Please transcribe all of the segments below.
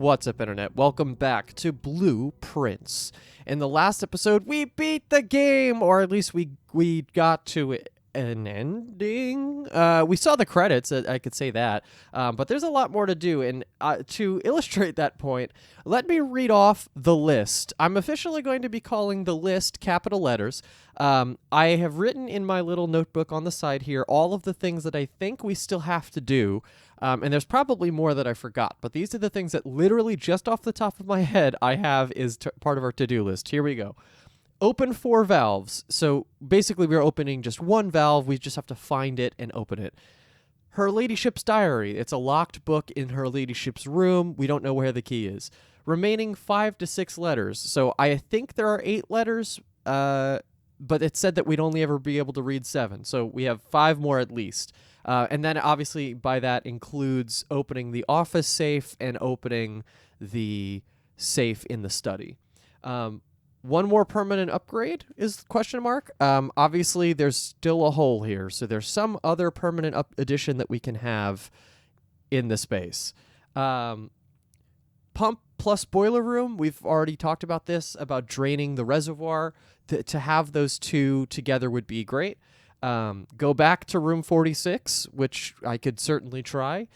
What's up, Internet? Welcome back to Blueprints. In the last episode, we beat the game, or at least we got to an ending. We saw the credits, I could say that, but there's a lot more to do, and to illustrate that point, let me read off the list. I'm officially going to be calling the list capital letters. I have written in my little notebook on the side here all of the things that I think we still have to do. And there's probably more that I forgot, but these are the things that literally just off the top of my head I have is part of our to-do list. Here we go. Open 4 valves. So basically we're opening just one valve. We just have to find it and open it. Her Ladyship's Diary. It's a locked book in her Ladyship's room. We don't know where the key is. Remaining 5 to 6 letters. So I think there are 8 letters, but it said that we'd only ever be able to read 7. So we have 5 more at least. And then obviously by that includes opening the office safe and opening the safe in the study. One more permanent upgrade is question mark. Obviously there's still a hole here, so there's some other permanent addition that we can have in the space. Pump plus boiler room. We've already talked about this, about draining the reservoir. To have those two together would be great. Go back to room 46, which I could certainly try.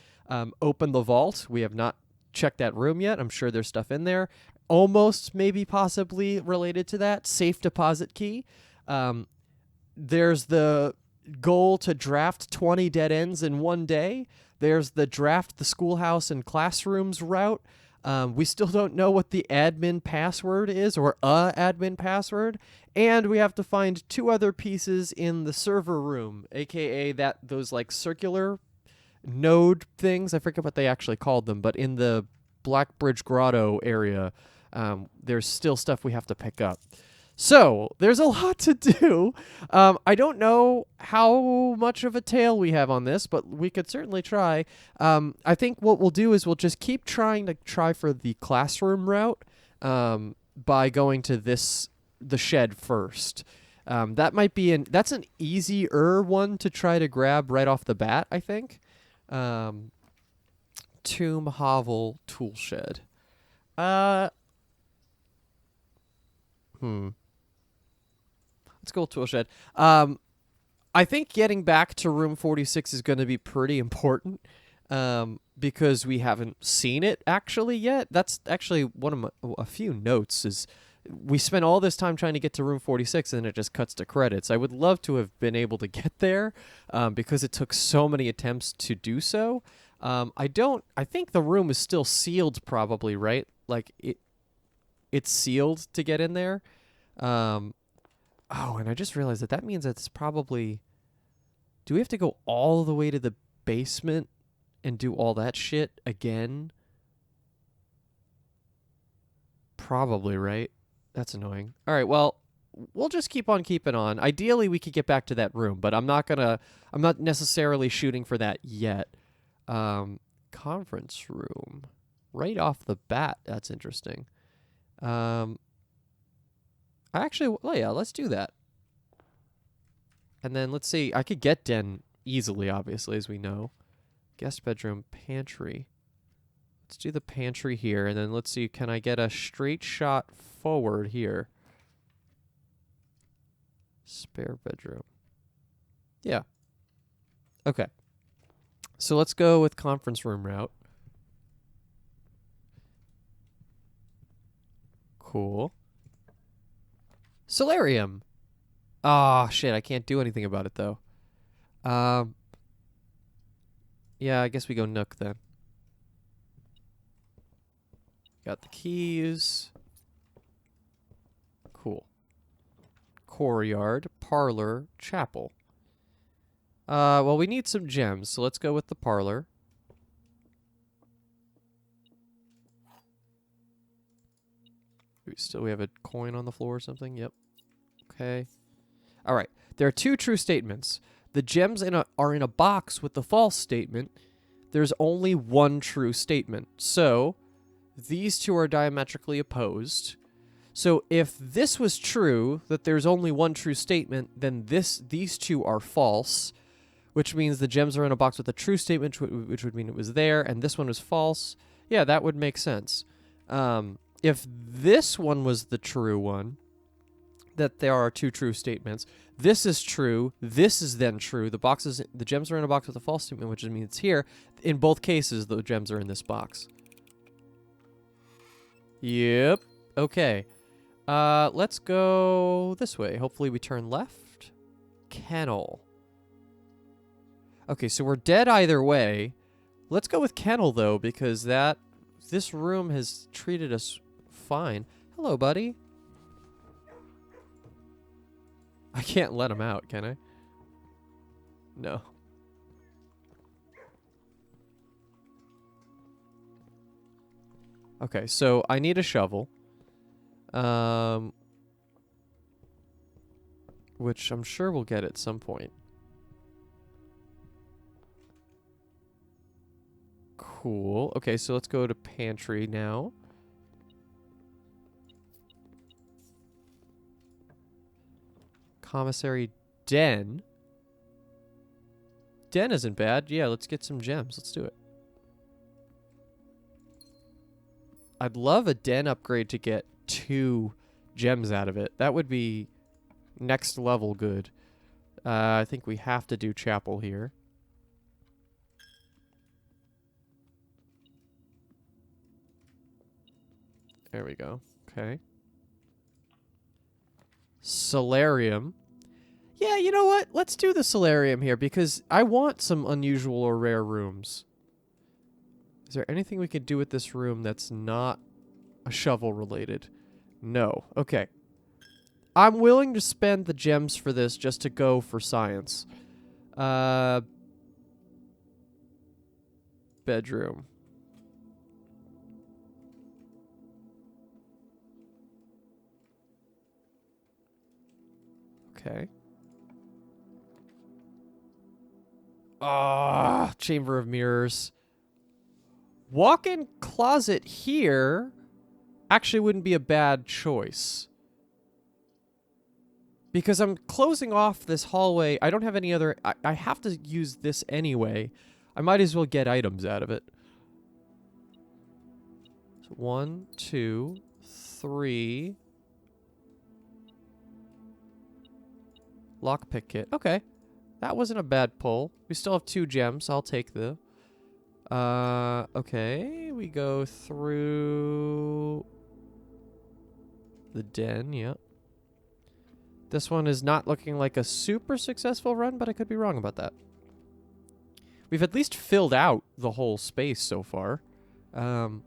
Open the vault. We have not checked that room yet. I'm sure there's stuff in there. Almost, maybe, possibly related to that. Safe deposit key. There's the goal to draft 20 dead ends in one day. There's the draft the schoolhouse and classrooms route. We still don't know what the admin password is, or a admin password. And we have to find 2 other pieces in the server room, aka those like circular node things. I forget what they actually called them, but in the Blackbridge Grotto area, there's still stuff we have to pick up. So there's a lot to do. I don't know how much of a tail we have on this, but we could certainly try. I think what we'll do is we'll just keep trying to try for the classroom route by going to the shed first. That might be that's an easier one to try to grab right off the bat, I think. Tomb Hovel Tool Shed. Let's go tool shed. I think getting back to room 46 is going to be pretty important because we haven't seen it actually yet. That's actually one of a few notes is we spent all this time trying to get to room 46 and it just cuts to credits. I would love to have been able to get there because it took so many attempts to do so. I think the room is still sealed probably, right? Like it's sealed to get in there. Oh, and I just realized that means it's probably... Do we have to go all the way to the basement and do all that shit again? Probably, right? That's annoying. All right, well, we'll just keep on keeping on. Ideally, we could get back to that room, but I'm not necessarily shooting for that yet. Conference room. Right off the bat, that's interesting. Actually, well, yeah, let's do that. And then let's see. I could get Den easily, obviously, as we know. Guest bedroom, pantry. Let's do the pantry here, and then let's see. Can I get a straight shot forward here? Spare bedroom. Yeah. Okay. So let's go with conference room route. Cool. Solarium. Ah, shit, I can't do anything about it, though. Yeah, I guess we go Nook, then. Got the keys. Cool. Courtyard, parlor, chapel. Well, we need some gems, so let's go with the parlor. We have a coin on the floor or something? Yep. Okay. All right. There are 2 true statements. The gems are in a box with the false statement. There's only one true statement. So these 2 are diametrically opposed. So if this was true, that there's only one true statement, then these 2 are false, which means the gems are in a box with a true statement, which would mean it was there, and this one was false. Yeah, that would make sense. If this one was the true one, that there are two true statements. This is true. This is then true. The gems are in a box with a false statement, which means it's here. In both cases, the gems are in this box. Yep. Okay. Let's go this way. Hopefully we turn left. Kennel. Okay, so we're dead either way. Let's go with kennel, though, because this room has treated us fine. Hello, buddy. I can't let him out, can I? No. Okay, so I need a shovel. Which I'm sure we'll get at some point. Cool. Okay, so let's go to pantry now. Commissary den. Den isn't bad. Yeah, let's get some gems. Let's do it. I'd love a den upgrade to get 2 gems out of it. That would be next level good. I think we have to do chapel here. There we go. Okay. Solarium. Yeah, you know what? Let's do the solarium here because I want some unusual or rare rooms. Is there anything we could do with this room that's not a shovel related? No. Okay. I'm willing to spend the gems for this just to go for science. Bedroom. Okay. Ah, chamber of mirrors. Walk-in closet here actually wouldn't be a bad choice. Because I'm closing off this hallway. I don't have any other... I have to use this anyway. I might as well get items out of it. So 1, 2, 3... Lockpick kit. Okay. That wasn't a bad pull. We still have 2 gems. I'll take the... okay. We go through... the den, yep. This one is not looking like a super successful run, but I could be wrong about that. We've at least filled out the whole space so far. Okay.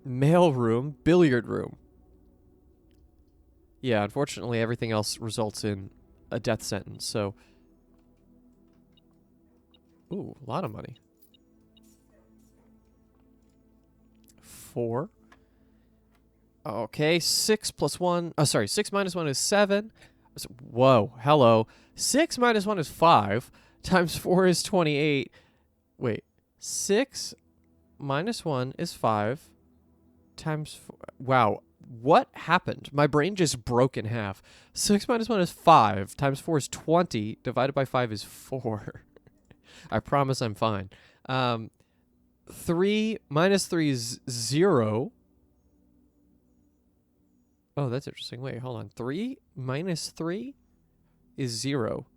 Mail room, billiard room. Yeah, unfortunately, everything else results in a death sentence, so... Ooh, a lot of money. 4. Okay, 6 plus 1... Oh, sorry, 6 minus 1 is 7. Whoa, hello. 6 minus 1 is 5. Times 4 is 28. Wait, 6 minus 1 is 5. Times 4... Wow, what happened? My brain just broke in half. 6 minus 1 is 5. Times 4 is 20. Divided by 5 is 4. I promise I'm fine. 3 minus 3 is 0. Oh, that's interesting. Wait, hold on. 3 minus 3 is 0.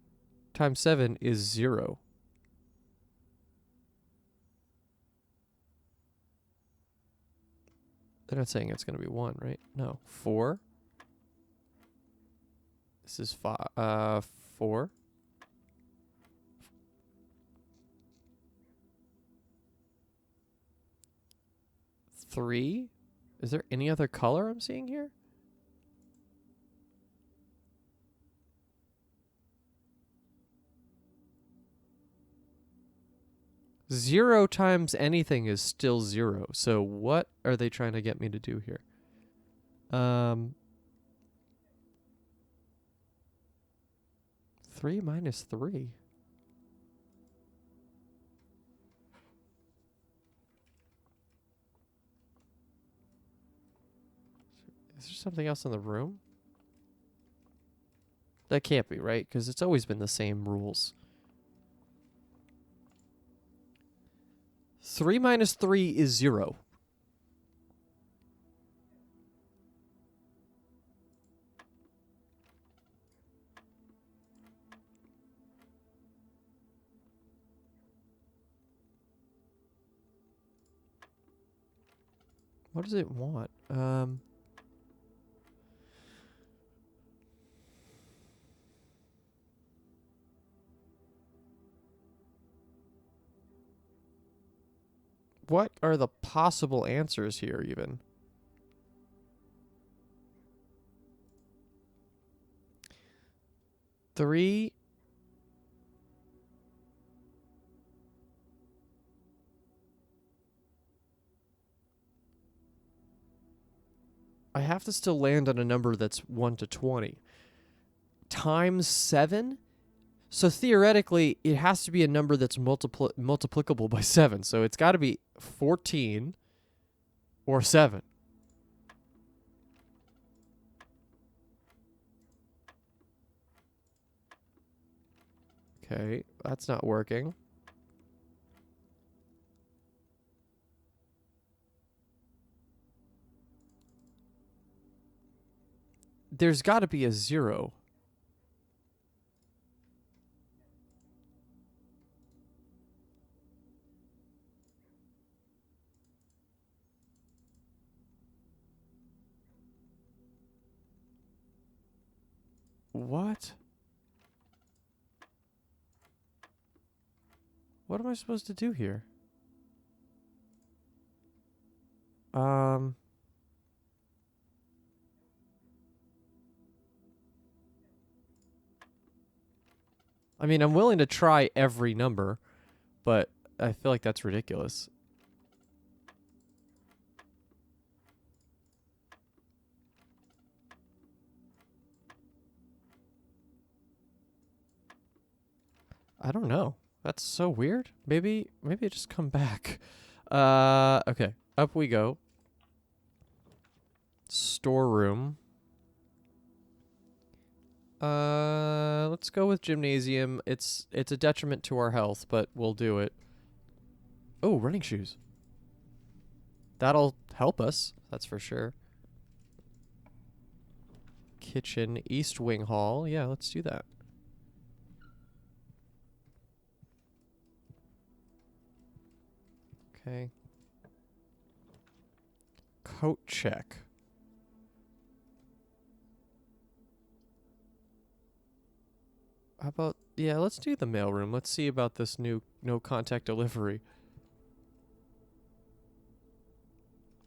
Times 7 is 0. They're not saying it's going to be 1, right? No. 4. This is 4. 3. Is there any other color I'm seeing here? Zero times anything is still 0. So what are they trying to get me to do here? 3 minus 3. Is there something else in the room? That can't be, right? Because it's always been the same rules. 3 minus 3 is 0. What does it want? What are the possible answers here, even? Three. I have to still land on a number that's 1 to 20. Times 7? So theoretically, it has to be a number that's multiplicable by 7. So it's got to be 14 or 7. Okay, that's not working. There's got to be a 0. What? What am I supposed to do here? I mean, I'm willing to try every number, but I feel like that's ridiculous. I don't know. That's so weird. Maybe I just come back. Okay. Up we go. Storeroom. Let's go with gymnasium. It's a detriment to our health, but we'll do it. Oh, running shoes. That'll help us, that's for sure. Kitchen, East Wing Hall. Yeah, let's do that. Okay. Coat check. How about, yeah, let's do the mailroom. Let's see about this new no contact delivery.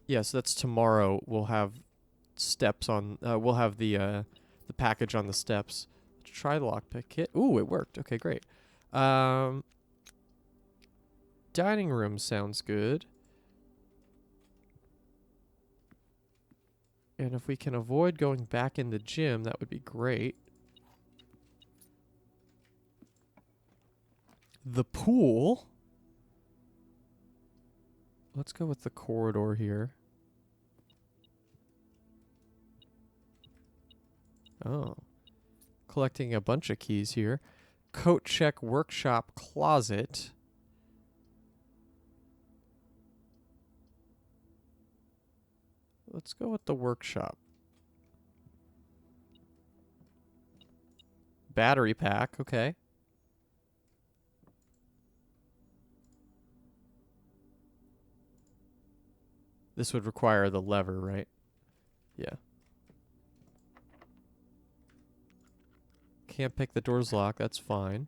Yeah, so that's tomorrow. We'll have steps on, we'll have the package on the steps. Let's try the lockpick kit. Ooh, it worked. Okay, great. Dining room sounds good. And if we can avoid going back in the gym, that would be great. The pool. Let's go with the corridor here. Oh. Collecting a bunch of keys here. Coat check workshop closet. Let's go with the workshop. Battery pack, okay. This would require the lever, right? Yeah. Can't pick the doors lock, that's fine.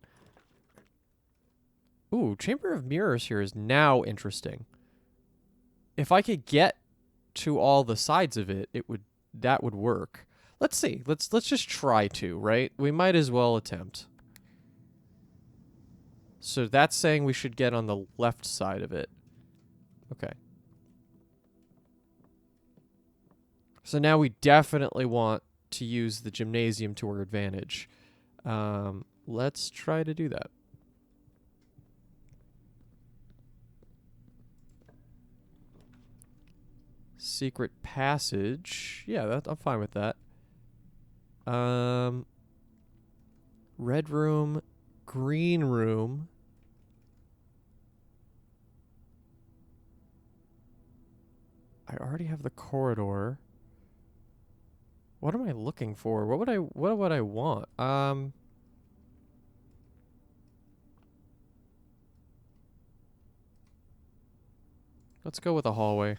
Ooh, Chamber of Mirrors here is now interesting. If I could get to all the sides of it, that would work. Let's see. Let's just try to, right? We might as well attempt. So that's saying we should get on the left side of it. Okay. So now we definitely want to use the gymnasium to our advantage. Let's try to do that. Secret passage. Yeah, I'm fine with that. Red room, green room. I already have the corridor. What am I looking for? What would I want? Let's go with a hallway.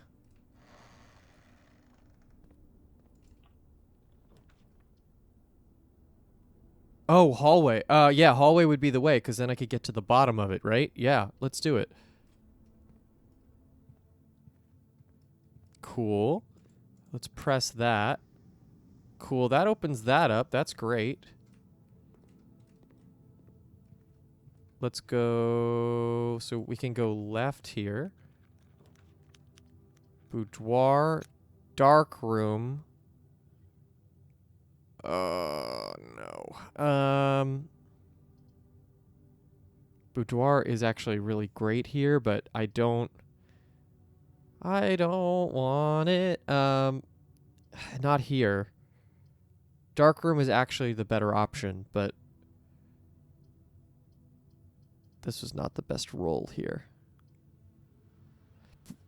Oh, hallway. Yeah, hallway would be the way, because then I could get to the bottom of it, right? Yeah, let's do it. Cool. Let's press that. Cool, that opens that up. That's great. Let's go... So we can go left here. Boudoir. Dark room. No. Boudoir is actually really great here, but I don't want it. Not here. Dark room is actually the better option, but this was not the best roll here.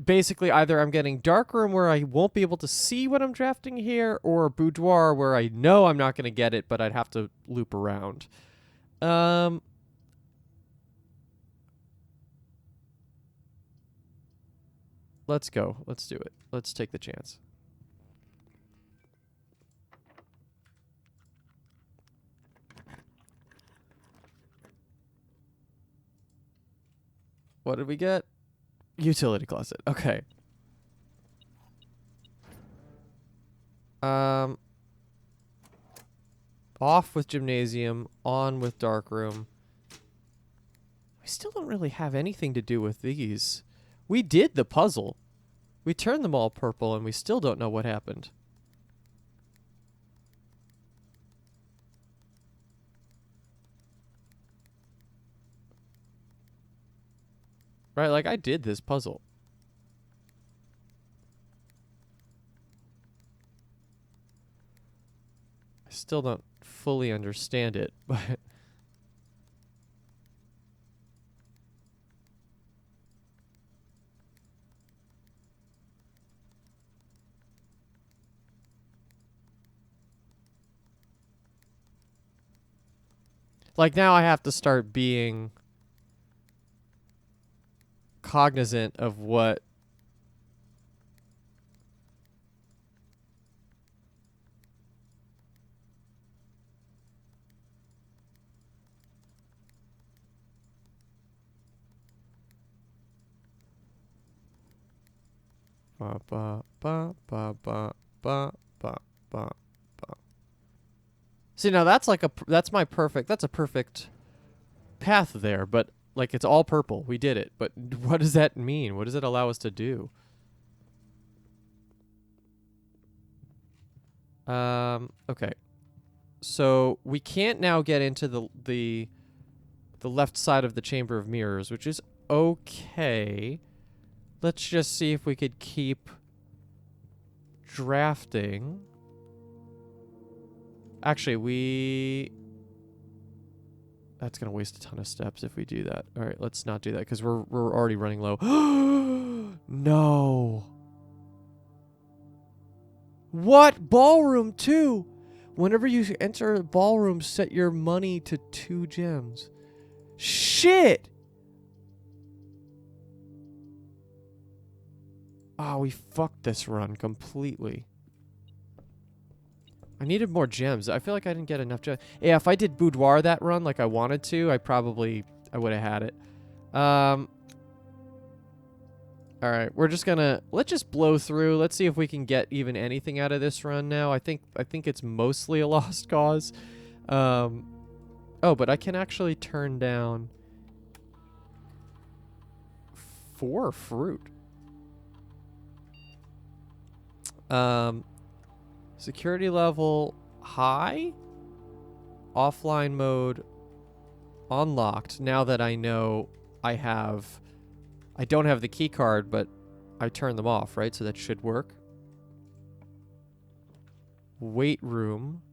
Basically, either I'm getting dark room where I won't be able to see what I'm drafting here, or boudoir where I know I'm not going to get it, but I'd have to loop around. Let's go. Let's do it. Let's take the chance. What did we get? Utility closet. Okay. Off with gymnasium, on with dark room. We still don't really have anything to do with these. We did the puzzle. We turned them all purple and we still don't know what happened. Right, like I did this puzzle. I still don't fully understand it, but... Like now I have to start being cognizant of what ba ba ba ba ba ba ba ba. See, now that's like that's my perfect, that's a perfect path there, but like it's all purple. We did it. But what does that mean? What does it allow us to do? Okay. So we can't now get into the left side of the Chamber of Mirrors, which is okay. Let's just see if we could keep drafting. Actually, that's going to waste a ton of steps if we do that. All right, let's not do that because we're already running low. No. What? Ballroom 2? Whenever you enter a ballroom, set your money to 2 gems. Shit! Oh, we fucked this run completely. I needed more gems. I feel like I didn't get enough gems. Yeah, if I did boudoir that run like I wanted to, I would have had it. Alright, we're just gonna... Let's just blow through. Let's see if we can get even anything out of this run now. I think it's mostly a lost cause. Oh, but I can actually turn down 4 fruit. Security level high, offline mode unlocked. Now that I know I don't have the key card, but I turn them off, right? So that should work. Weight room.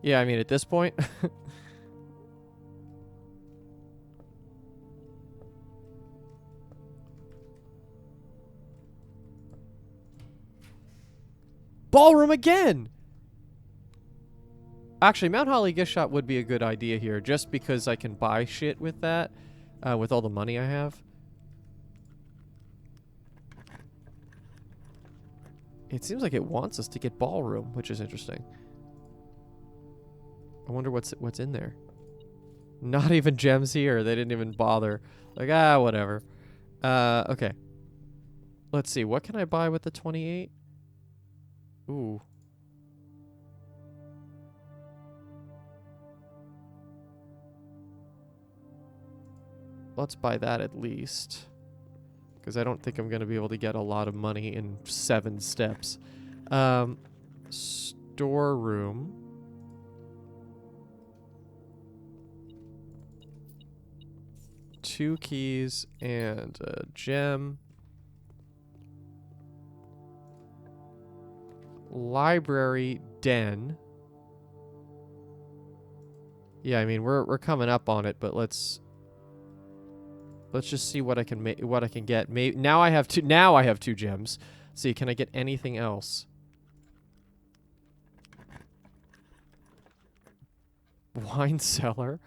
Yeah, I mean, at this point. Ballroom again! Actually, Mount Holly gift shop would be a good idea here, just because I can buy shit with that, with all the money I have. It seems like it wants us to get ballroom, which is interesting. I wonder what's in there. Not even gems here. They didn't even bother. Like, whatever. Okay. Let's see. What can I buy with the 28? Ooh. Let's buy that at least. Because I don't think I'm going to be able to get a lot of money in 7 steps. Storeroom. Two keys and a gem. Library den. Yeah, I mean we're coming up on it, but let's just see what I can get. Maybe now I have 2 gems. Let's see, can I get anything else? Wine cellar.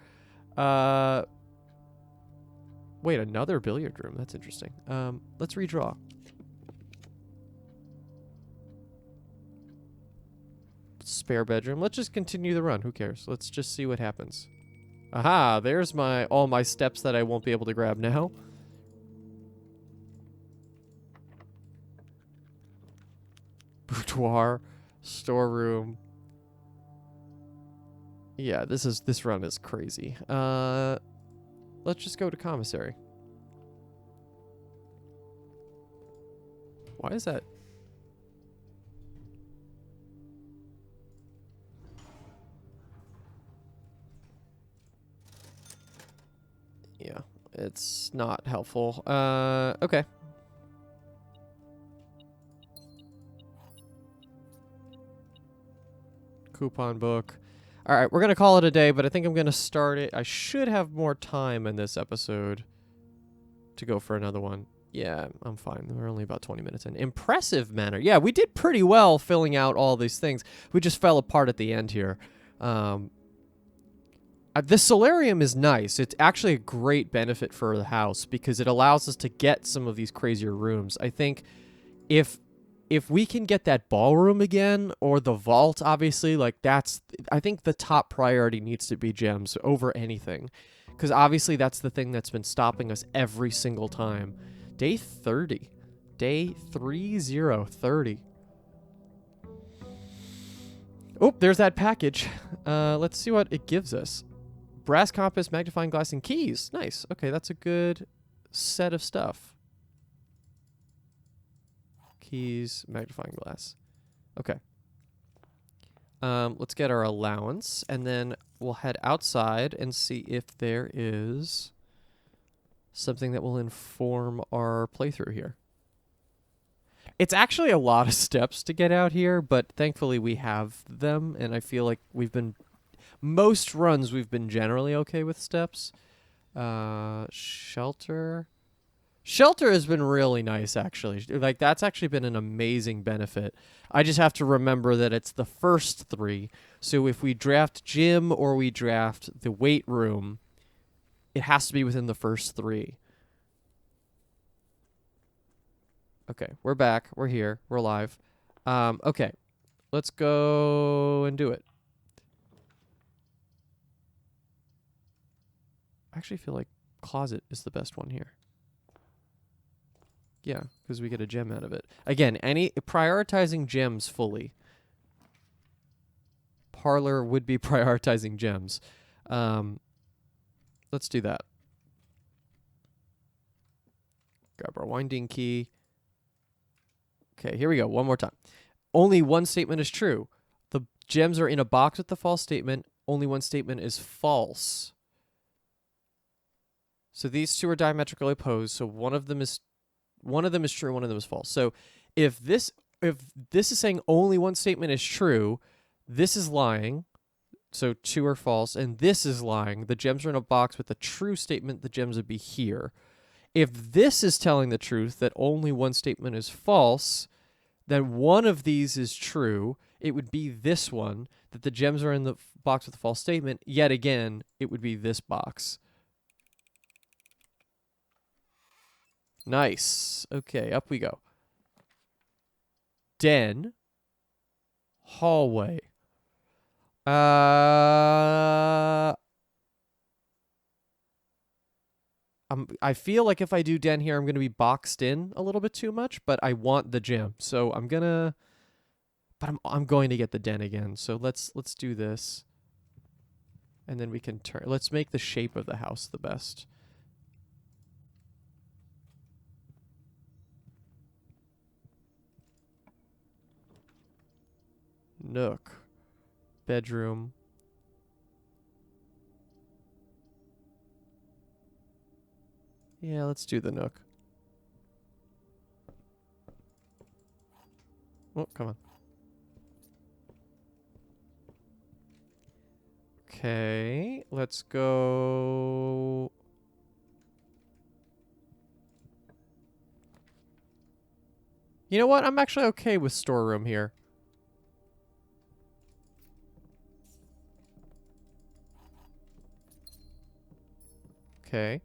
Wait, another billiard room. That's interesting. Let's redraw. Spare bedroom. Let's just continue the run. Who cares? Let's just see what happens. Aha, there's all my steps that I won't be able to grab now. Boudoir, storeroom. Yeah, this run is crazy. Let's just go to commissary. Why is that? Yeah, it's not helpful. Okay. Coupon book. All right, we're going to call it a day, but I think I'm going to start it. I should have more time in this episode to go for another one. Yeah, I'm fine. We're only about 20 minutes in. Impressive manner. Yeah, we did pretty well filling out all these things. We just fell apart at the end here. The solarium is nice. It's actually a great benefit for the house because it allows us to get some of these crazier rooms. I think if we can get that ballroom again or the vault, obviously, like I think the top priority needs to be gems over anything. Because obviously that's the thing that's been stopping us every single time. Day 30. Day 30. Oh, there's that package. Let's see what it gives us. Brass compass, magnifying glass, and keys. Nice. Okay, that's a good set of stuff. Keys, magnifying glass. Okay. Let's get our allowance, and then we'll head outside and see if there is something that will inform our playthrough here. It's actually a lot of steps to get out here, but thankfully we have them, and I feel like most runs we've been generally okay with steps. Shelter. Shelter has been really nice, actually. Like, that's actually been an amazing benefit. I just have to remember that it's the first 3. So if we draft gym or we draft the weight room, it has to be within the first 3. Okay, we're back. We're here. We're live. Okay, let's go and do it. I actually feel like closet is the best one here. Yeah, because we get a gem out of it. Again, prioritizing gems fully. Parlor would be prioritizing gems. Let's do that. Grab our winding key. Okay, here we go. One more time. Only one statement is true. The gems are in a box with the false statement. Only one statement is false. So these two are diametrically opposed. So one of them is true, one of them is false. So if this is saying only one statement is true, this is lying. So 2 are false, and this is lying. The gems are in a box with a true statement. The gems would be here. If this is telling the truth, that only one statement is false, then one of these is true. It would be this one, that the gems are in the box with a false statement. Yet again, it would be this box. Nice. Okay, up we go. Den. Hallway. I feel like if I do den here, I'm going to be boxed in a little bit too much, but I want the gem. So I'm going to... But I'm going to get the den again. So let's do this. And then we can turn... Let's make the shape of the house the best. Nook. Bedroom. Yeah, let's do the nook. Oh, come on. Okay, let's go... You know what? I'm actually okay with storeroom here. Okay.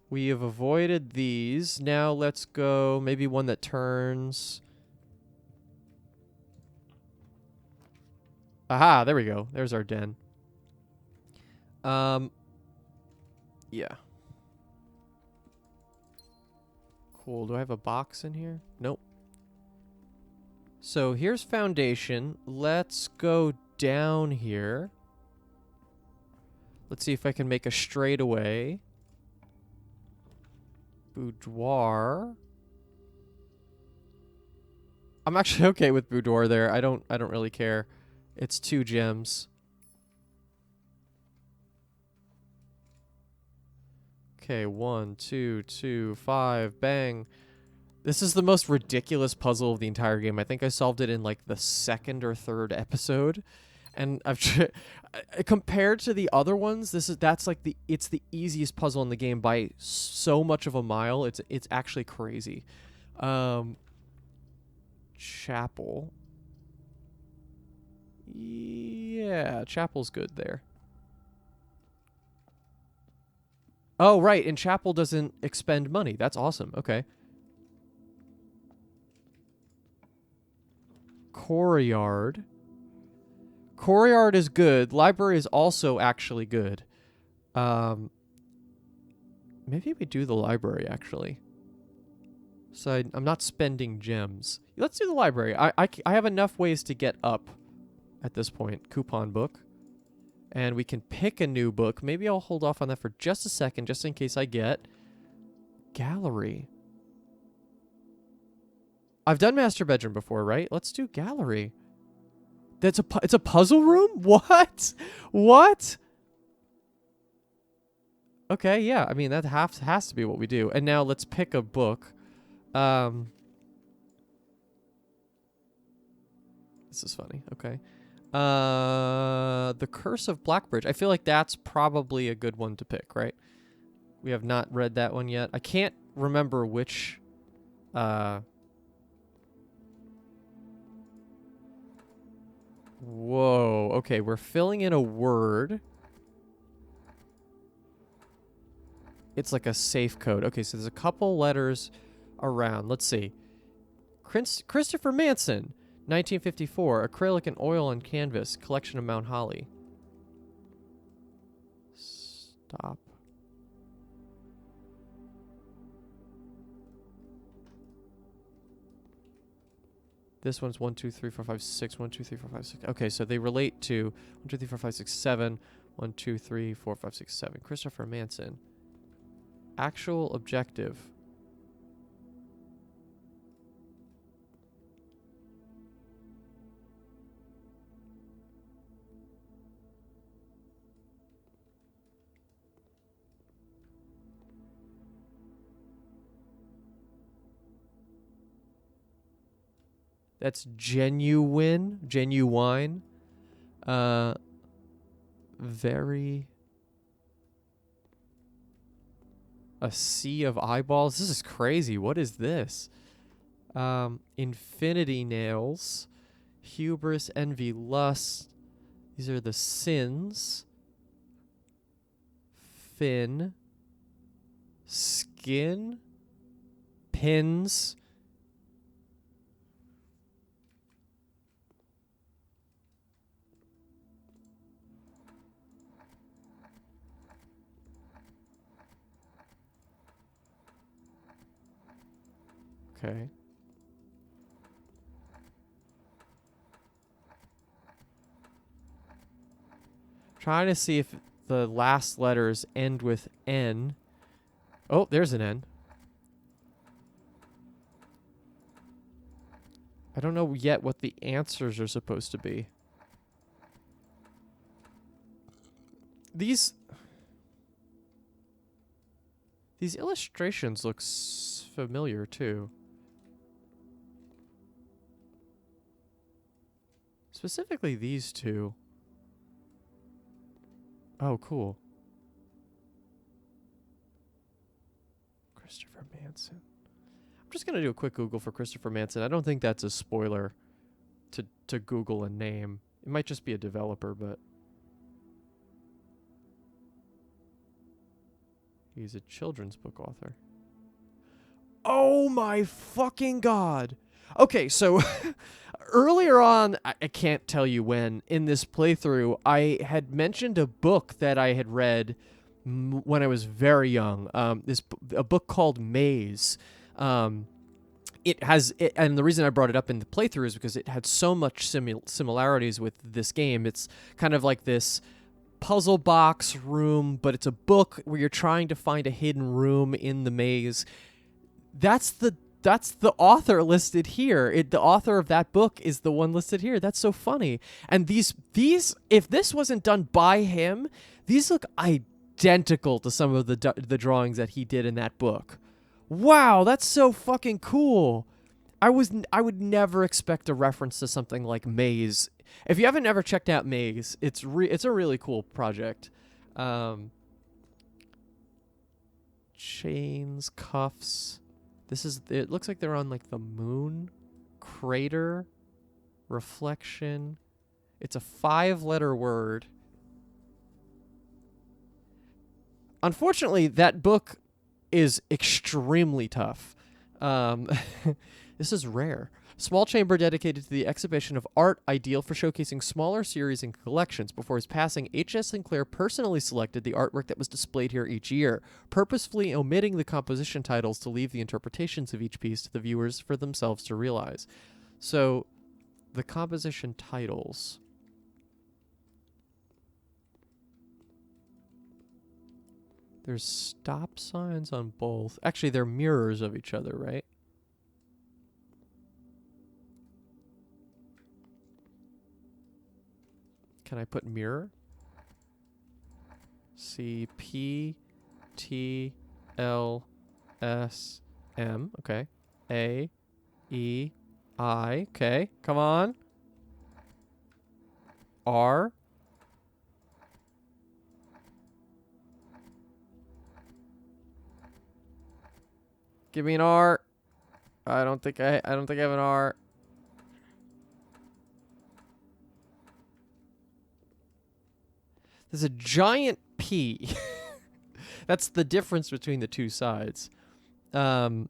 We have avoided these. Now let's go maybe one that turns. Aha, there we go. There's our den. Yeah. Cool. Do I have a box in here? Nope. So here's foundation. Let's go down here. Let's see if I can make a straightaway. Boudoir. I'm actually okay with boudoir there. I don't really care. It's 2 gems. Okay, 1, 2, 2, 5, bang. This is the most ridiculous puzzle of the entire game. I think I solved it in like the 2nd or 3rd episode. And compared to the other ones, that's like it's the easiest puzzle in the game by so much of a mile. It's actually crazy. Chapel. Yeah, chapel's good there. Oh, right, and chapel doesn't expend money. That's awesome. Okay. Courtyard. Courtyard is good. Library is also actually good. Maybe we do the library, actually. So I'm not spending gems. Let's do the library. I have enough ways to get up at this point. Coupon book. And we can pick a new book. Maybe I'll hold off on that for just a second, just in case I get gallery. I've done master bedroom before, right? Let's do gallery. It's a puzzle room? What? What? Okay, yeah. I mean, that has to be what we do. And now let's pick a book. This is funny. Okay. The Curse of Blackbridge. I feel like that's probably a good one to pick, right? We have not read that one yet. I can't remember which... Whoa. Okay, we're filling in a word. It's like a safe code. Okay, so there's a couple letters around. Let's see. Christopher Manson, 1954. Acrylic and oil on canvas. Collection of Mount Holly. Stop. This one's 1, 2, 3, 4, 5, 6. 1, 2, 3, 4, 5, 6. Okay, so they relate to 1, 2, 3, 4, 5, 6, 7. 1, 2, 3, 4, 5, 6, 7. Christopher Manson. Actual objective. That's genuine. Genuine. Very... A sea of eyeballs? This is crazy. What is this? Infinity nails. Hubris, envy, lust. These are the sins. Fin. Skin. Pins. Okay. Trying to see if the last letters end with N. Oh, there's an N. I don't know yet what the answers are supposed to be. These illustrations look familiar too. Specifically these two. Oh, cool. Christopher Manson. I'm just going to do a quick Google for Christopher Manson. I don't think that's a spoiler to Google a name. It might just be a developer, but... He's a children's book author. Oh my fucking god! Okay, so... Earlier on, I can't tell you when, in this playthrough, I had mentioned a book that I had read when I was very young. A book called Maze. And the reason I brought it up in the playthrough is because it had so much similarities with this game. It's kind of like this puzzle box room, but it's a book where you're trying to find a hidden room in the maze. That's the author listed here. The author of that book is the one listed here. That's so funny. And these, if this wasn't done by him, these look identical to some of the drawings that he did in that book. Wow, that's so fucking cool. I would never expect a reference to something like Maze. If you haven't ever checked out Maze, it's a really cool project. Chains, cuffs. It looks like they're on like the moon. Crater. Reflection. It's a 5-letter word. Unfortunately, that book is extremely tough. This is rare. Small chamber dedicated to the exhibition of art, ideal for showcasing smaller series and collections. Before his passing, H.S. Sinclair personally selected the artwork that was displayed here each year, purposefully omitting the composition titles to leave the interpretations of each piece to the viewers for themselves to realize. So, the composition titles. There's stop signs on both. Actually, they're mirrors of each other, right? Can I put mirror? C P T L S M. Okay. A E I. Okay. Come on. R. Give me an R. I don't think I have an R. There's a giant P. That's the difference between the two sides. A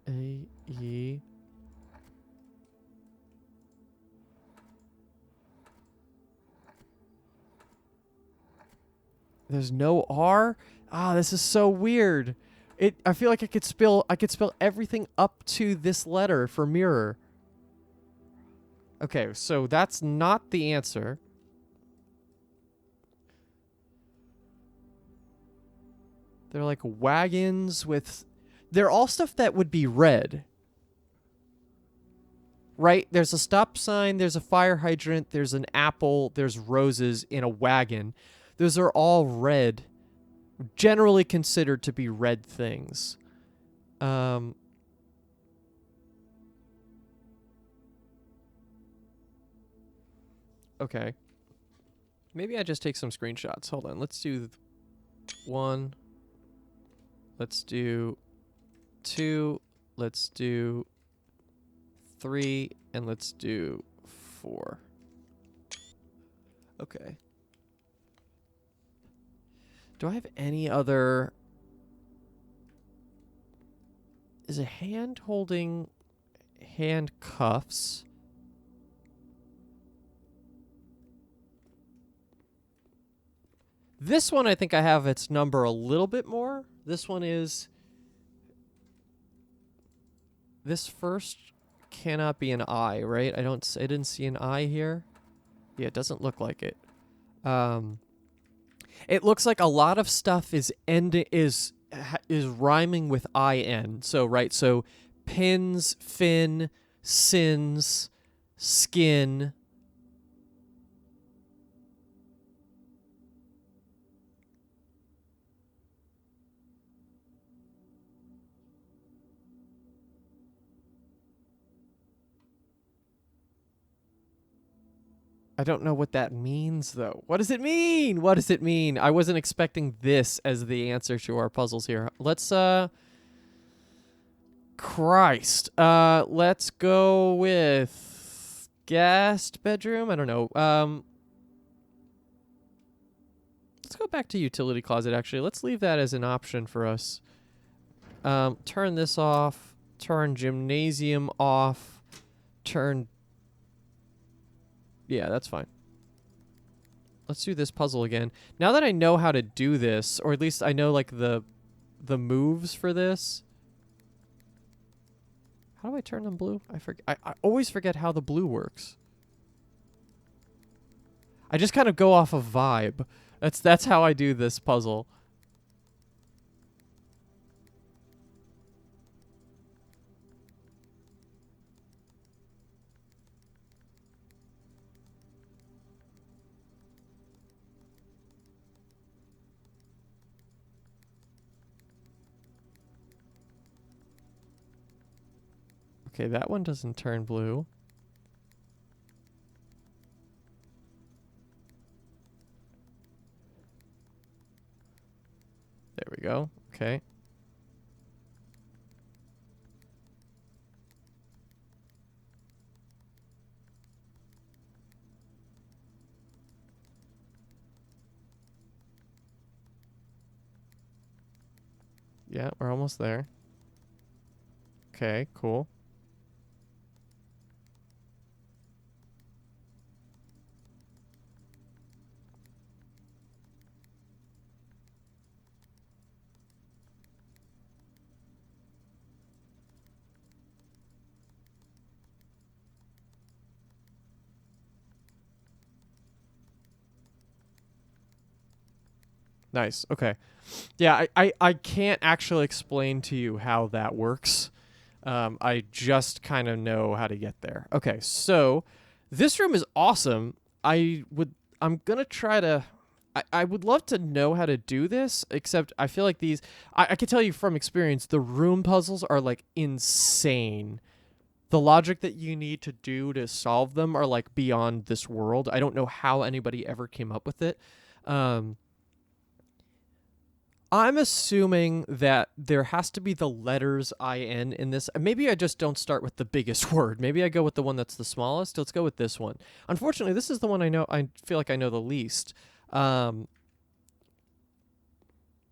E. There's no R? Ah, this is so weird. I feel like I could spell everything up to this letter for mirror. Okay, so that's not the answer. They're like wagons with... They're all stuff that would be red. Right? There's a stop sign, there's a fire hydrant, there's an apple, there's roses in a wagon. Those are all red. Generally considered to be red things. Okay. Maybe I just take some screenshots. Hold on. Let's do 1. Let's do 2. Let's do 3. And let's do 4. Okay. Do I have any other... Is a hand holding handcuffs? This one, I think I have its number a little bit more. This one is... This first cannot be an eye, right? I didn't see an eye here. Yeah, it doesn't look like it. It looks like a lot of stuff is rhyming with IN. So, right, so pins, fin, sins, skin. I don't know what that means, though. What does it mean? What does it mean? I wasn't expecting this as the answer to our puzzles here. Let's, Christ. Let's go with guest bedroom. I don't know. Let's go back to utility closet, actually. Let's leave that as an option for us. Turn this off. Turn gymnasium off. Turn... Yeah, that's fine. Let's do this puzzle again. Now that I know how to do this, or at least I know, like, the moves for this. How do I turn them blue? I always forget how the blue works. I just kind of go off of vibe. That's how I do this puzzle. Okay, that one doesn't turn blue. There we go. Okay. Yeah, we're almost there. Okay, cool. Nice. Okay. Yeah, I can't actually explain to you how that works. I just kind of know how to get there. Okay, so this room is awesome. I'm gonna try to I would love to know how to do this, except I feel like these I can tell you from experience, the room puzzles are like insane. The logic that you need to do to solve them are like beyond this world. I don't know how anybody ever came up with it. I'm assuming that there has to be the letters IN in this. Maybe I just don't start with the biggest word. Maybe I go with the one that's the smallest. Let's go with this one. Unfortunately, this is the one I feel like I know the least.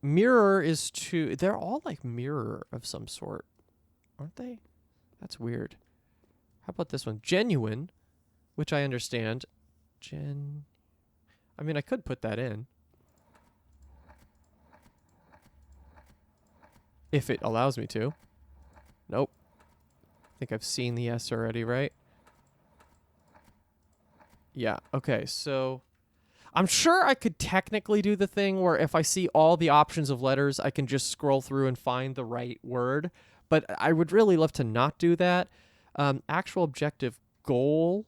Mirror is to... They're all like mirror of some sort, aren't they? That's weird. How about this one? Genuine, which I understand. I mean, I could put that in. If it allows me to. Nope. I think I've seen the S already, right? Yeah, okay, so... I'm sure I could technically do the thing where if I see all the options of letters, I can just scroll through and find the right word. But I would really love to not do that. Actual objective goal...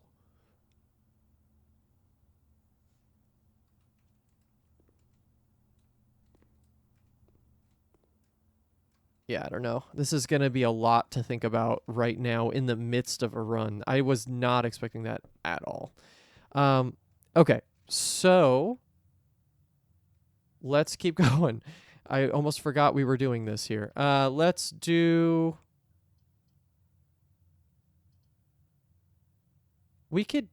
Yeah, I don't know. This is going to be a lot to think about right now in the midst of a run. I was not expecting that at all. Okay, so let's keep going. I almost forgot we were doing this here. Let's do... We could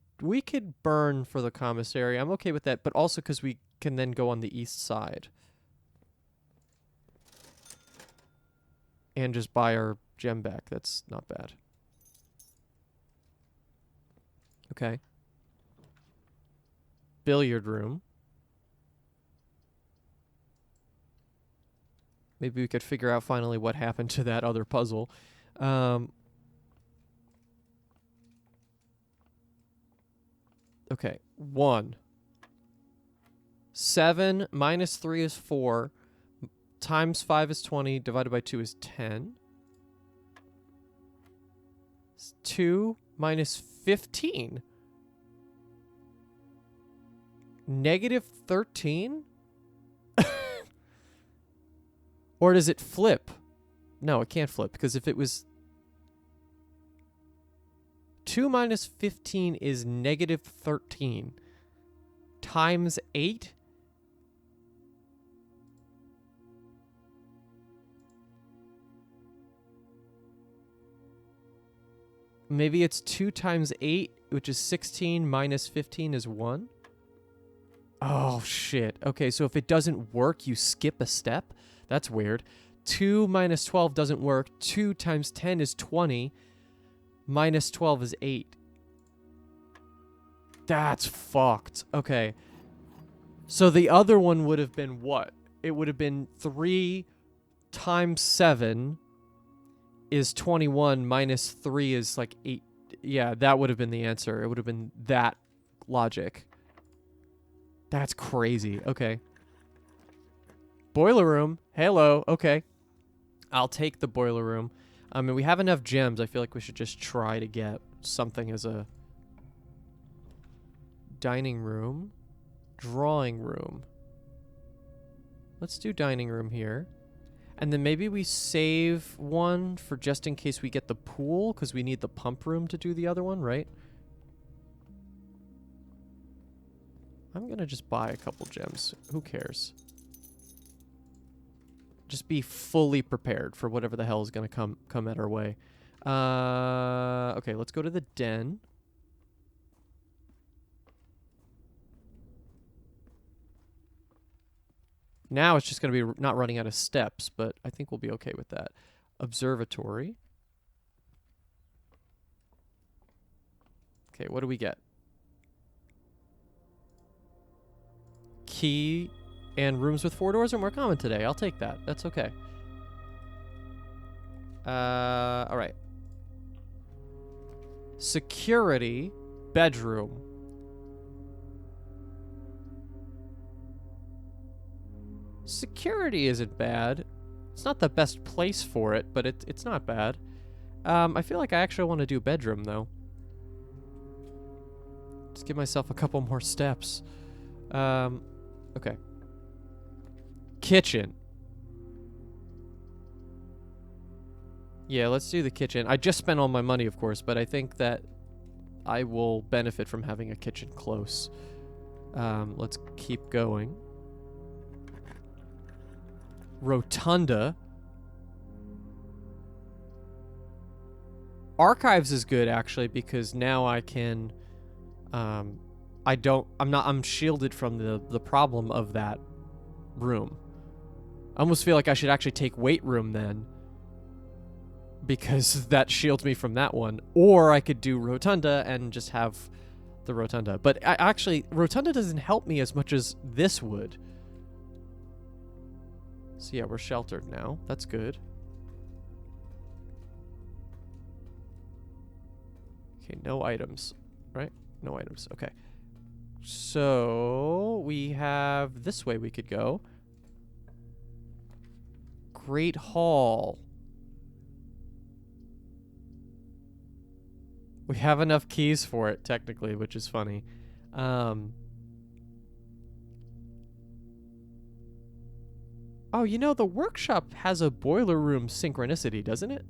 burn for the commissary. I'm okay with that, but also because we can then go on the east side. And just buy our gem back. That's not bad. Okay. Billiard room. Maybe we could figure out finally what happened to that other puzzle. Okay. 1. 7 minus 3 is 4. Times 5 is 20. Divided by 2 is 10. 2 minus 15. Negative 13? Or does it flip? No, it can't flip, because if it was... 2 minus 15 is negative 13. Times 8? Maybe it's 2 times 8, which is 16, minus 15 is 1? Oh, shit. Okay, so if it doesn't work, you skip a step? That's weird. 2 minus 12 doesn't work. 2 times 10 is 20. Minus 12 is 8. That's fucked. Okay. So the other one would have been what? It would have been 3 times 7 is 21. Minus 3 is like 8. Yeah, that would have been the answer. It would have been that logic. That's crazy. Okay. Boiler room. Hello. Okay. I'll take the boiler room. I mean, we have enough gems. I feel like we should just try to get something as a dining room. Drawing room. Let's do dining room here. And then maybe we save one for just in case we get the pool, because we need the pump room to do the other one, right? I'm going to just buy a couple gems. Who cares? Just be fully prepared for whatever the hell is going to come at our way. Okay, let's go to the den. Now it's just going to be not running out of steps, but I think we'll be okay with that. Observatory. Okay, what do we get? Key and rooms with 4 doors are more common today. I'll take that. That's okay. All right. Security bedroom. Security isn't bad. It's not the best place for it, but it's not bad. I feel like I actually want to do bedroom, though. Just give myself a couple more steps. Okay. Kitchen. Yeah, let's do the kitchen. I just spent all my money, of course, but I think that I will benefit from having a kitchen close. Let's keep going. Rotunda. Archives is good, actually, because now I can... I'm shielded from the problem of that room. I almost feel like I should actually take weight room then, because that shields me from that one. Or I could do rotunda and just have the rotunda. But actually, rotunda doesn't help me as much as this would. So yeah, we're sheltered now. That's good. Okay, no items, right? No items. Okay. So we have this way we could go. Great Hall. We have enough keys for it, technically, which is funny. Oh, you know, the workshop has a boiler room synchronicity, doesn't it?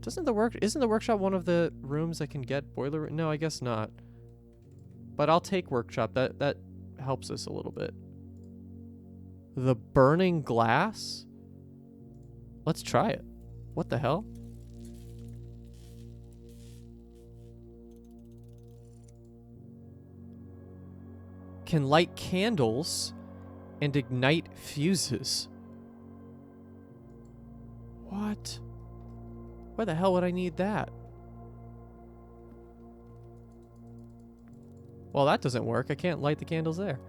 Isn't the workshop one of the rooms that can get boiler? No, I guess not. But I'll take workshop. That helps us a little bit. The burning glass? Let's try it. What the hell? Can light candles and ignite fuses. What? Why the hell would I need that? Well, that doesn't work. I can't light the candles there.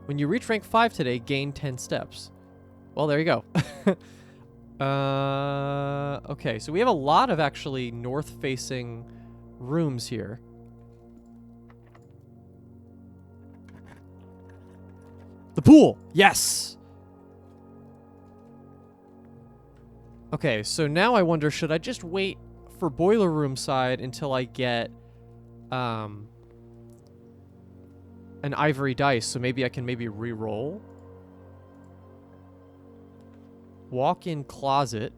When you reach rank 5 today, gain 10 steps. Well, there you go. Okay, so we have a lot of actually north-facing rooms here. The pool! Yes! Okay, so now I wonder, should I just wait for boiler room side until I get an ivory dice, so maybe I can re-roll? Walk-in closet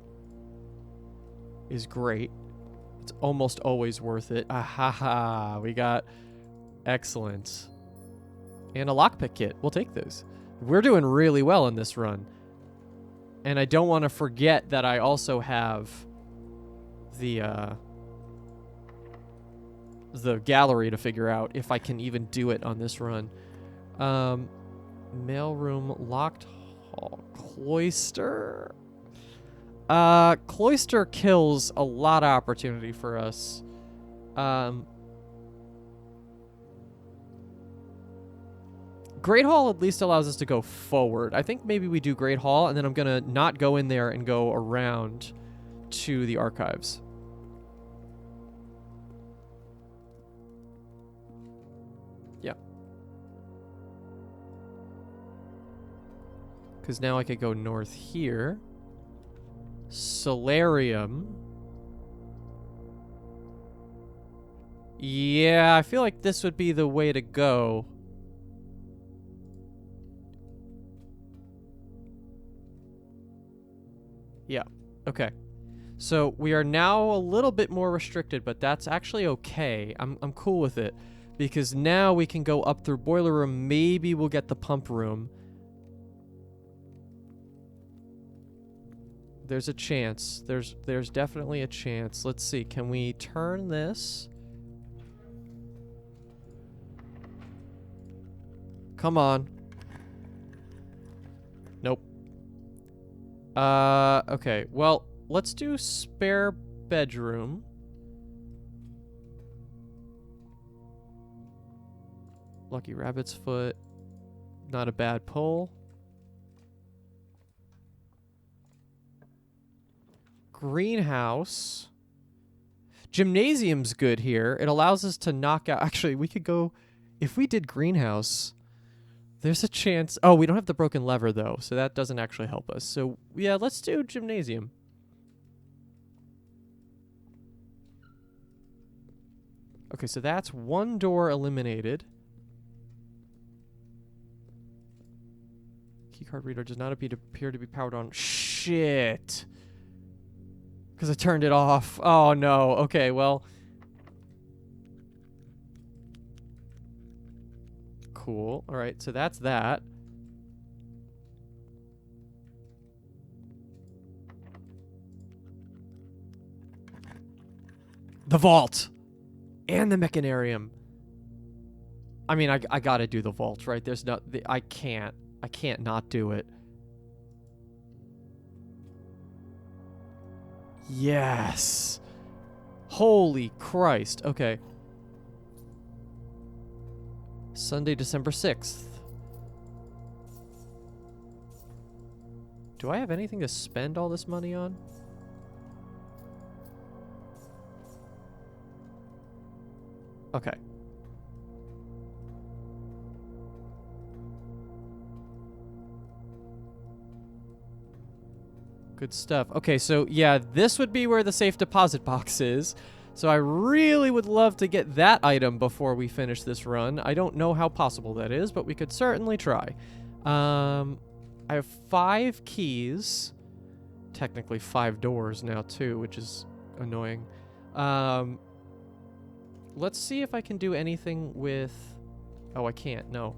is great. It's almost always worth it. Ahaha, we got excellent. And a lockpick kit. We'll take those. We're doing really well in this run. And I don't want to forget that I also have the gallery to figure out if I can even do it on this run. Mailroom, locked hall, cloister. Cloister kills a lot of opportunity for us. Great Hall at least allows us to go forward. I think maybe we do Great Hall, and then I'm going to not go in there and go around to the archives. Yeah. Because now I could go north here. Solarium. Yeah, I feel like this would be the way to go. Yeah, okay. So we are now a little bit more restricted, but that's actually okay. I'm cool with it. Because now we can go up through boiler room. Maybe we'll get the pump room. There's a chance. There's definitely a chance. Let's see. Can we turn this? Come on. Nope. Okay. Well, let's do spare bedroom. Lucky Rabbit's Foot. Not a bad pull. Greenhouse. Gymnasium's good here. It allows us to knock out... Actually, we could go... If we did greenhouse... There's a chance... Oh, we don't have the broken lever, though, so that doesn't actually help us. So, yeah, let's do gymnasium. Okay, so that's one door eliminated. Keycard reader does not appear to be powered on. Shit! Because I turned it off. Oh, no. Okay, well... Cool. All right, so that's that. The vault and the mechanarium. I mean, I gotta do the vault, right? There's no, I can't not do it. Yes. Holy Christ. Okay. Sunday, December 6th. Do I have anything to spend all this money on? Okay. Good stuff. Okay, so yeah, this would be where the safe deposit box is. So I really would love to get that item before we finish this run. I don't know how possible that is, but we could certainly try. I have 5 keys. Technically 5 doors now too, which is annoying. Let's see if I can do anything with... Oh, I can't. No.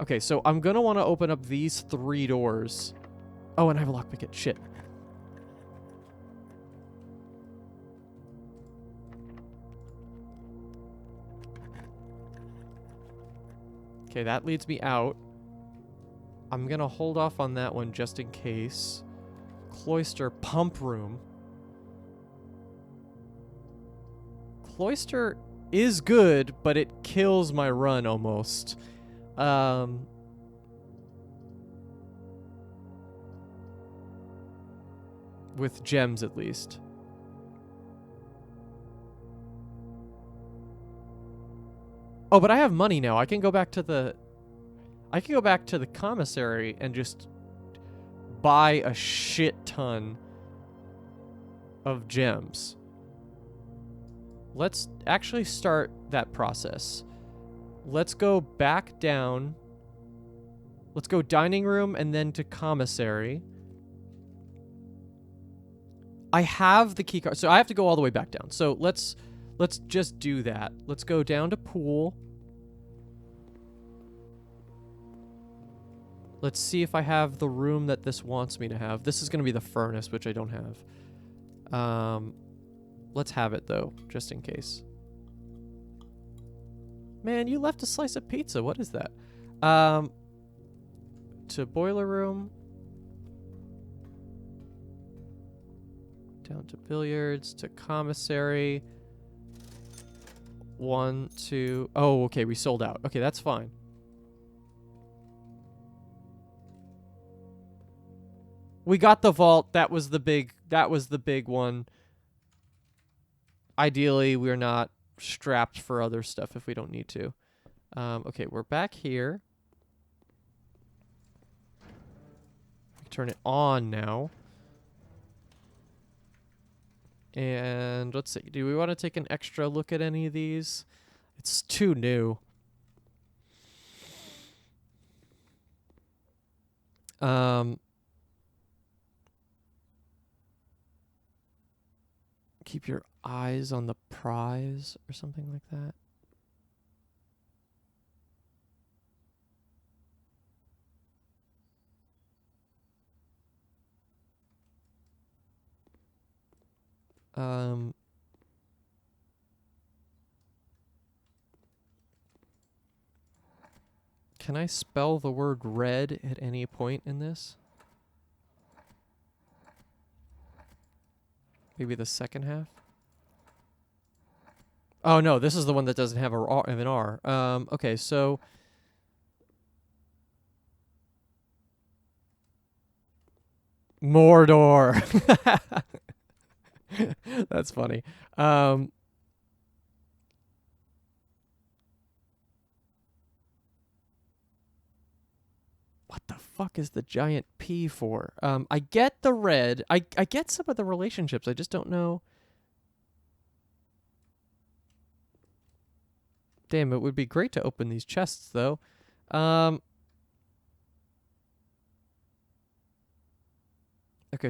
Okay, so I'm gonna want to open up these 3 doors. Oh, and I have a lockpick. Shit. Okay, that leads me out. I'm gonna hold off on that one just in case. Cloister pump room. Cloister is good, but it kills my run almost. With gems, at least. Oh, but I have money now. I can go back to the commissary and just buy a shit ton of gems. Let's actually start that process. Let's go back down. Let's go dining room and then to commissary. I have the key card, so I have to go all the way back down. So let's just do that. Let's go down to pool. Let's see if I have the room that this wants me to have. This is going to be the furnace, which I don't have. Let's have it, though, just in case. Man, you left a slice of pizza. What is that? To boiler room. Down to billiards, to commissary. 1, 2... Oh, okay, we sold out. Okay, that's fine. We got the vault. That was the big one. Ideally, we're not strapped for other stuff if we don't need to. Okay, we're back here. We can turn it on now. And let's see. Do we want to take an extra look at any of these? It's too new. Keep your eyes on the prize or something like that. Can I spell the word red at any point in this? Maybe the second half? Oh, no, this is the one that doesn't have an R. Okay, so... Mordor! That's funny. What the fuck is the giant P for? I get the red. I get some of the relationships. I just don't know. Damn, it would be great to open these chests, though. Okay,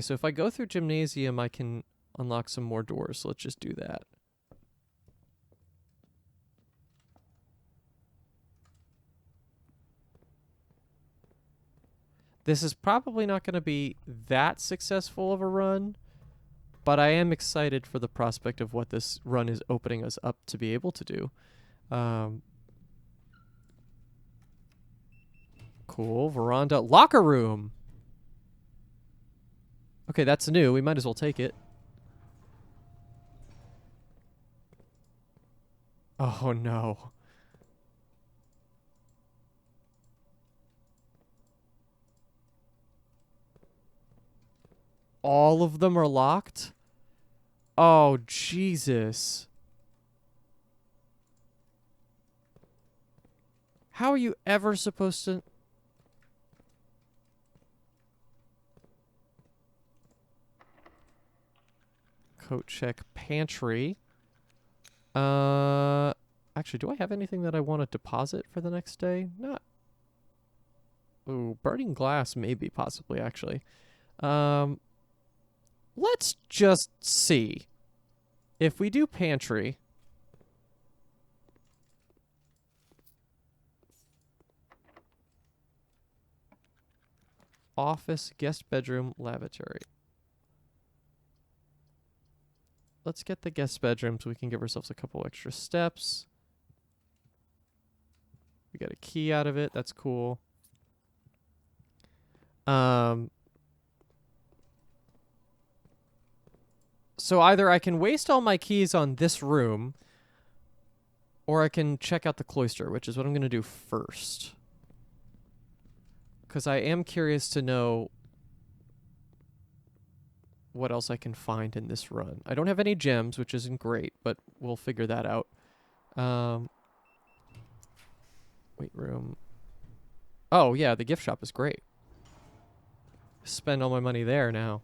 so if I go through gymnasium, I can unlock some more doors. So let's just do that. This is probably not going to be that successful of a run, but I am excited for the prospect of what this run is opening us up to be able to do. Cool. Veranda. Locker room! Okay, that's new. We might as well take it. Oh, no. All of them are locked? Oh, Jesus. How are you ever supposed to... Coat check pantry. Actually, do I have anything that I want to deposit for the next day? Not. Ooh, burning glass maybe, possibly, actually. let's just see. If we do pantry... Office, guest bedroom, lavatory. Let's get the guest bedroom so we can give ourselves a couple extra steps. We got a key out of it. That's cool. So either I can waste all my keys on this room, or I can check out the cloister, which is what I'm going to do first. Because I am curious to know what else I can find in this run. I don't have any gems, which isn't great, but we'll figure that out. Weight room. Oh, yeah, the gift shop is great. Spend all my money there now.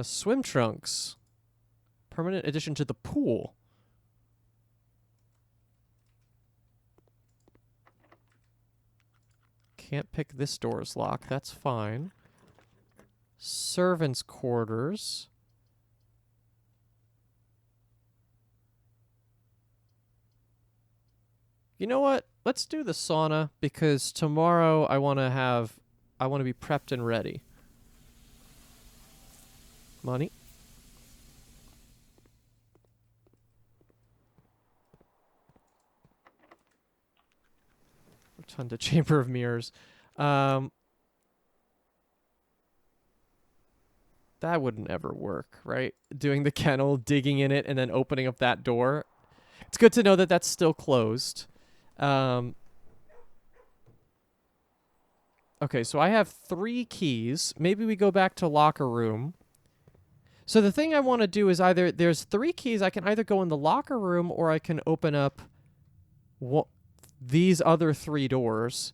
Swim trunks. Permanent addition to the pool. Can't pick this door's lock. That's fine. Servants' quarters. You know what? Let's do the sauna because tomorrow I want to be prepped and ready. Money. Rotunda Chamber of Mirrors. That wouldn't ever work, right? Doing the kennel, digging in it, and then opening up that door. It's good to know that that's still closed. Okay, so I have 3 keys. Maybe we go back to locker room. So the thing I want to do is either there's 3 keys. I can either go in the locker room or I can open up these other 3 doors.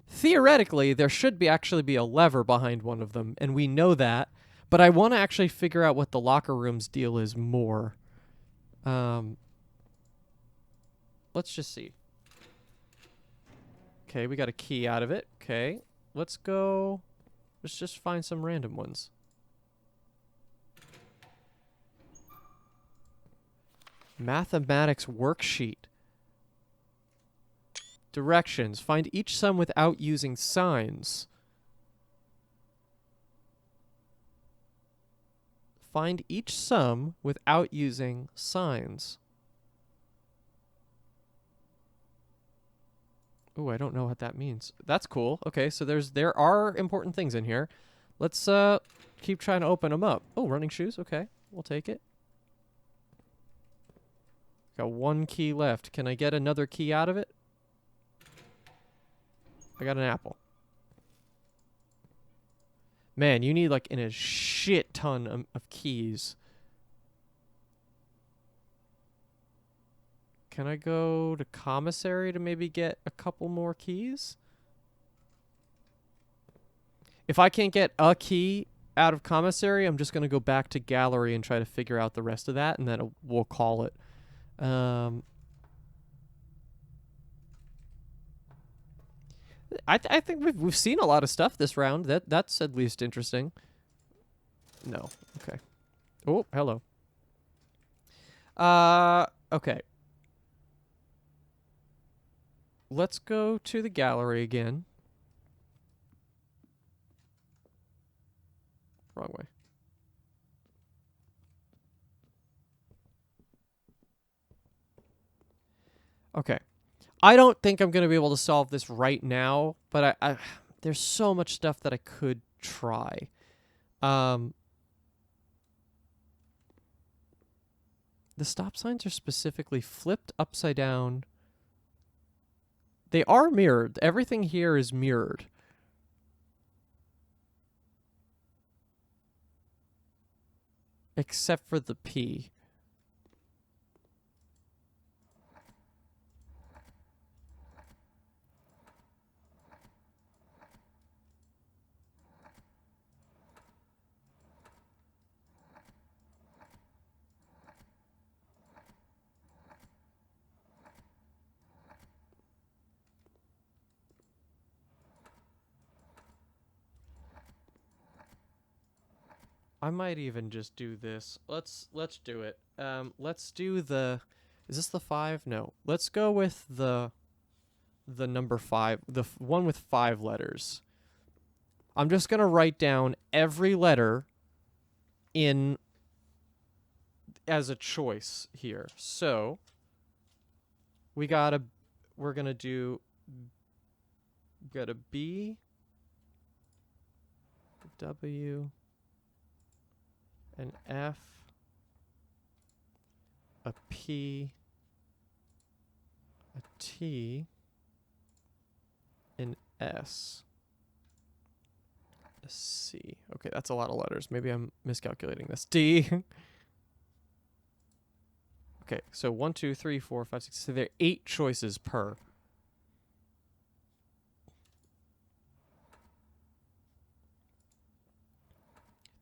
Theoretically, there should actually be a lever behind one of them, and we know that. But I want to actually figure out what the locker room's deal is more. Let's just see. Okay, we got a key out of it. Okay, let's go. Let's just find some random ones. Mathematics worksheet. Directions. Find each sum without using signs. Find each sum without using signs. Ooh, I don't know what that means. That's cool. Okay, so there are important things in here. Let's keep trying to open them up. Oh, running shoes. Okay, we'll take it. Got 1 key left. Can I get another key out of it? I got an apple. Man, you need like a shit ton of keys. Can I go to commissary to maybe get a couple more keys? If I can't get a key out of commissary, I'm just going to go back to gallery and try to figure out the rest of that, and then we'll call it. I think we've seen a lot of stuff this round. That's at least interesting. No. Okay. Oh, hello. Okay. Let's go to the gallery again. Wrong way. Okay. I don't think I'm going to be able to solve this right now, but I there's so much stuff that I could try. The stop signs are specifically flipped upside down. They are mirrored. Everything here is mirrored. Except for the P. I might even just do this. Let's do it. Let's do the. Is this the 5? No. Let's go with the number 5, the one with 5 letters. I'm just gonna write down every letter in as a choice here. So we're gonna do got a B, W, an F, a P, a T, an S, a C. Okay, that's a lot of letters. Maybe I'm miscalculating this. D. Okay, so 1, 2, 3, 4, 5, 6. So there are 8 choices per.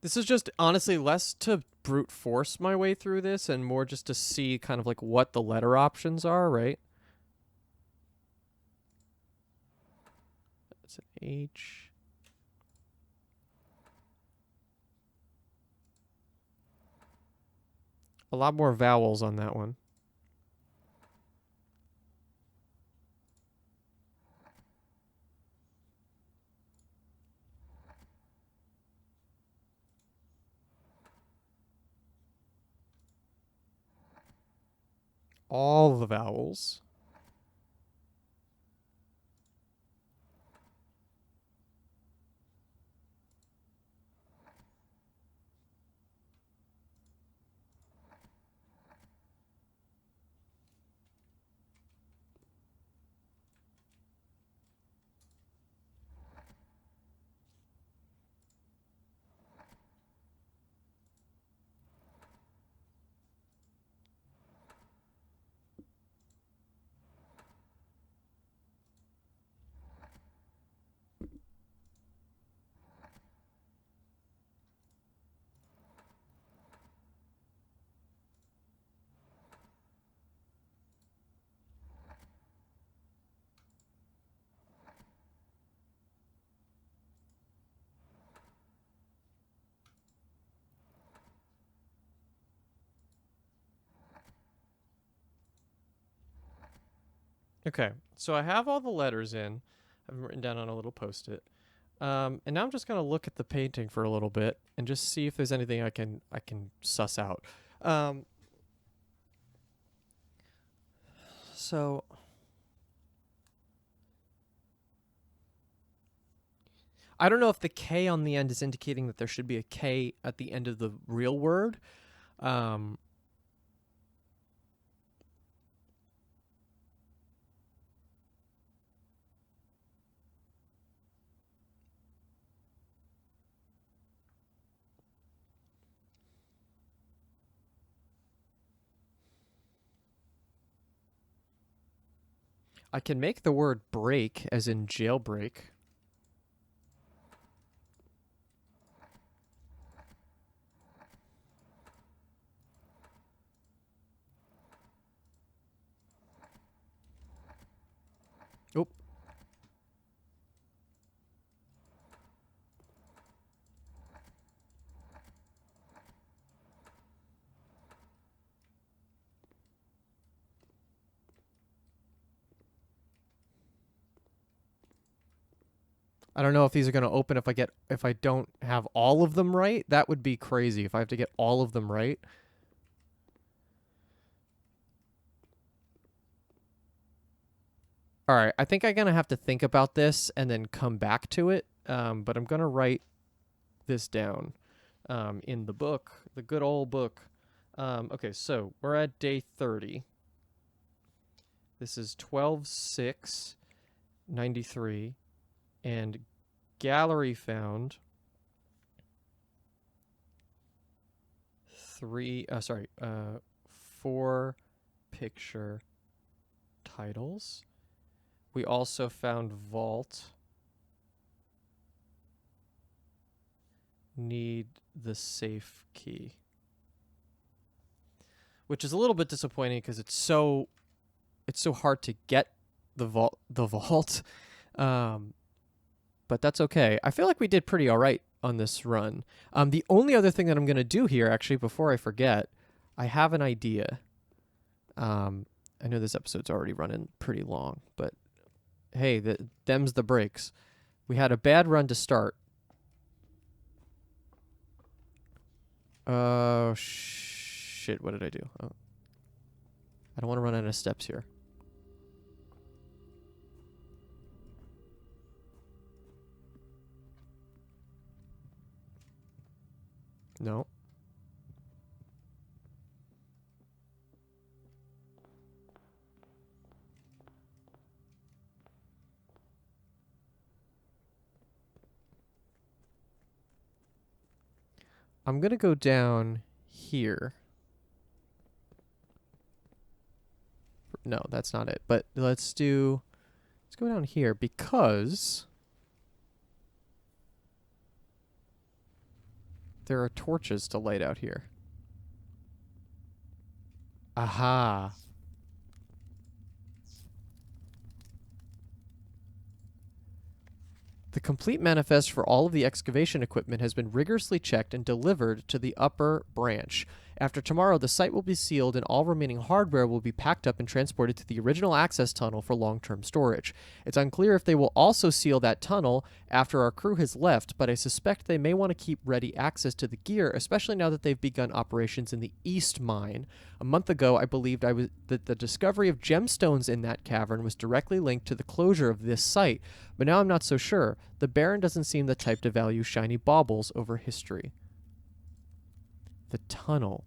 This is just honestly less to brute force my way through this and more just to see kind of like what the letter options are, right? That's an H. A lot more vowels on that one. All the vowels. Okay, so I have all the letters in. I've written down on a little post-it. And now I'm just gonna look at the painting for a little bit and just see if there's anything I can suss out. So I don't know if the K on the end is indicating that there should be a K at the end of the real word. Um, I can make the word break as in jailbreak. Oh. I don't know if these are going to open if I don't have all of them right. That would be crazy if I have to get all of them right. All right, I think I'm going to have to think about this and then come back to it. But I'm going to write this down in the book, the good old book. Okay, so we're at day 30. This is 12/6/93, and gallery found 4 picture titles. We also found vault need the safe key, which is a little bit disappointing because it's so hard to get the vault. But that's okay. I feel like we did pretty all right on this run. The only other thing that I'm going to do here, actually, before I forget, I have an idea. I know this episode's already running pretty long, but hey, them's the breaks. We had a bad run to start. Oh, shit, what did I do? Oh. I don't want to run out of steps here. No. I'm going to go down here. No, that's not it. But let's go down here because there are torches to light out here. Aha. The complete manifest for all of the excavation equipment has been rigorously checked and delivered to the upper branch. After tomorrow, the site will be sealed and all remaining hardware will be packed up and transported to the original access tunnel for long-term storage. It's unclear if they will also seal that tunnel after our crew has left, but I suspect they may want to keep ready access to the gear, especially now that they've begun operations in the East Mine. A month ago, I believed that the discovery of gemstones in that cavern was directly linked to the closure of this site, but now I'm not so sure. The Baron doesn't seem the type to value shiny baubles over history. The tunnel.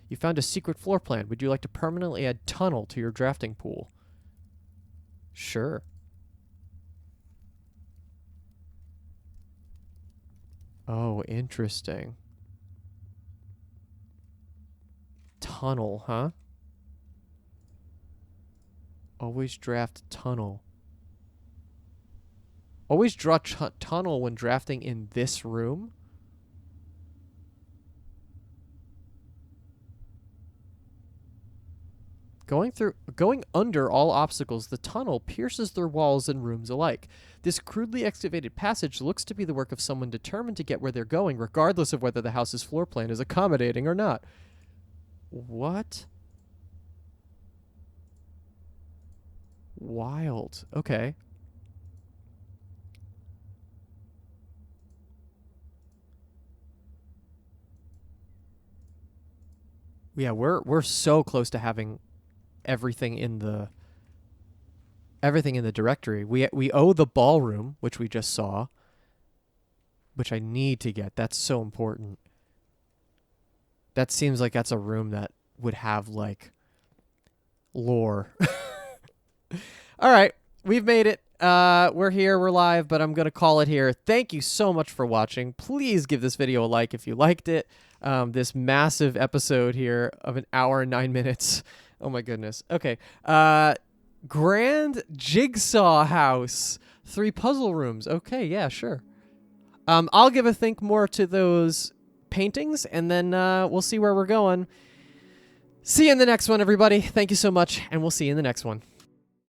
You found a secret floor plan. Would you like to permanently add tunnel to your drafting pool? Sure. Oh, interesting. Tunnel, huh? Always draft tunnel. Always draw tunnel when drafting in this room? Going under all obstacles, the tunnel pierces their walls and rooms alike. This crudely excavated passage looks to be the work of someone determined to get where they're going, regardless of whether the house's floor plan is accommodating or not. What? Wild. Okay. Yeah, we're so close to having everything in the directory. We owe the ballroom, which we just saw, which I need to get. That's so important. That seems like that's a room that would have like lore. All right, we've made it. We're here, we're live, but I'm going to call it here. Thank you so much for watching. Please give this video a like if you liked it. This massive episode here of 1 hour and 9 minutes. Oh my goodness. Okay. Grand Jigsaw House. 3 puzzle rooms. Okay, yeah, sure. I'll give a think more to those paintings, and then we'll see where we're going. See you in the next one, everybody. Thank you so much, and we'll see you in the next one.